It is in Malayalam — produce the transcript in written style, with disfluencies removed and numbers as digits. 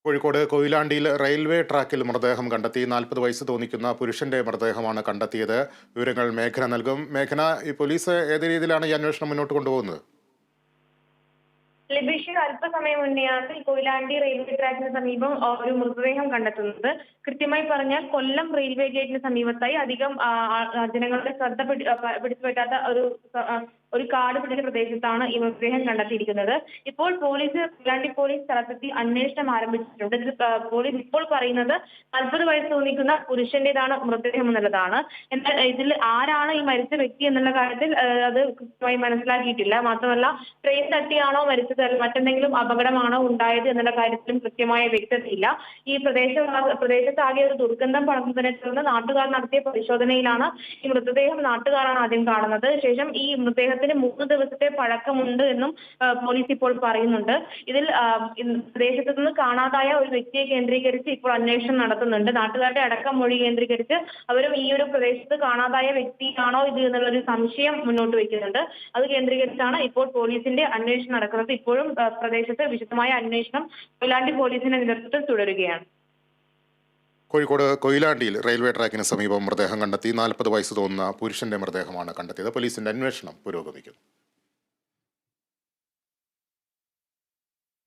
കോഴിക്കോട് കൊയിലാണ്ടിയിൽ റെയിൽവേ ട്രാക്കിൽ മൃതദേഹം കണ്ടെത്തി. 40 വയസ്സ് തോന്നിക്കുന്ന പുരുഷന്റെ മൃതദേഹമാണ് കണ്ടെത്തിയത്. വിവരങ്ങൾ മേഘന നൽകും. മേഘന, ഈ പോലീസ് ഏത് രീതിയിലാണ് ഈ അന്വേഷണം മുന്നോട്ട് കൊണ്ടുപോകുന്നത്? ലിബീഷ് അല്പസമയം മുന്നെയാണ് ഈ കൊയിലാണ്ടി റെയിൽവേ ട്രാക്കിന് സമീപം ഒരു മൃതദേഹം കണ്ടെത്തുന്നത്. കൃത്യമായി പറഞ്ഞാൽ കൊല്ലം റെയിൽവേ ഗേറ്റിന് സമീപത്തായി അധികം ജനങ്ങളുടെ ശ്രദ്ധ പിടിച്ചുപറ്റാത്ത ഒരു കാട് പിടിച്ച പ്രദേശത്താണ് ഈ മൃതദേഹം കണ്ടെത്തിയിരിക്കുന്നത്. ഇപ്പോൾ കൊയിലാണ്ടി പോലീസ് സ്ഥലത്തെത്തി അന്വേഷണം ആരംഭിച്ചിട്ടുണ്ട്. പോലീസ് ഇപ്പോൾ പറയുന്നത് 40 വയസ്സ് തോന്നിക്കുന്ന പുരുഷന്റേതാണ് മൃതദേഹം എന്നുള്ളതാണ്. എന്നാൽ ഇതിൽ ആരാണ് ഈ മരിച്ച വ്യക്തി എന്നുള്ള കാര്യത്തിൽ അത് കൃത്യമായി മനസ്സിലാക്കിയിട്ടില്ല. മാത്രമല്ല, ട്രെയിൻ തട്ടിയാണോ മരിച്ചത്, മറ്റെന്തെങ്കിലും അപകടമാണോ ഉണ്ടായത് എന്നുള്ള കാര്യത്തിലും കൃത്യമായ വ്യക്തതയില്ല. ഈ പ്രദേശത്താകെ ഒരു ദുർഗന്ധം പടർന്നതിനെ തുടർന്ന് നാട്ടുകാർ നടത്തിയ പരിശോധനയിലാണ് ഈ മൃതദേഹം നാട്ടുകാരാണ് ആദ്യം കാണുന്നത്. ശേഷം ഈ മൃതദേഹത്തിന് 3 ദിവസത്തെ പഴക്കമുണ്ട് എന്നും പോലീസ് ഇപ്പോൾ പറയുന്നുണ്ട്. ഇതിൽ പ്രദേശത്ത് നിന്ന് കാണാതായ ഒരു വ്യക്തിയെ കേന്ദ്രീകരിച്ച് ഇപ്പോൾ അന്വേഷണം നടത്തുന്നുണ്ട്. നാട്ടുകാരുടെ അടക്കം മൊഴി കേന്ദ്രീകരിച്ച് അവരും ഈ ഒരു പ്രദേശത്ത് കാണാതായ വ്യക്തിയാണോ ഇത് എന്നുള്ളൊരു സംശയം മുന്നോട്ട് വയ്ക്കുന്നുണ്ട്. അത് കേന്ദ്രീകരിച്ചാണ് ഇപ്പോൾ പോലീസിന്റെ അന്വേഷണം നടക്കുന്നത്. ഇപ്പോഴും പ്രദേശത്ത് വിശദമായ അന്വേഷണം കൊയിലാണ്ടി പോലീസിന്റെ നേതൃത്വത്തിൽ തുടരുകയാണ്. കോഴിക്കോട് കൊയിലാണ്ടിയിൽ റെയിൽവേ ട്രാക്കിന് സമീപം മൃതദേഹം കണ്ടെത്തി. 40 വയസ്സ് തോന്നുന്ന പുരുഷന്റെ മൃതദേഹമാണ് കണ്ടെത്തിയത്. പോലീസിന്റെ അന്വേഷണം പുരോഗമിക്കുന്നു.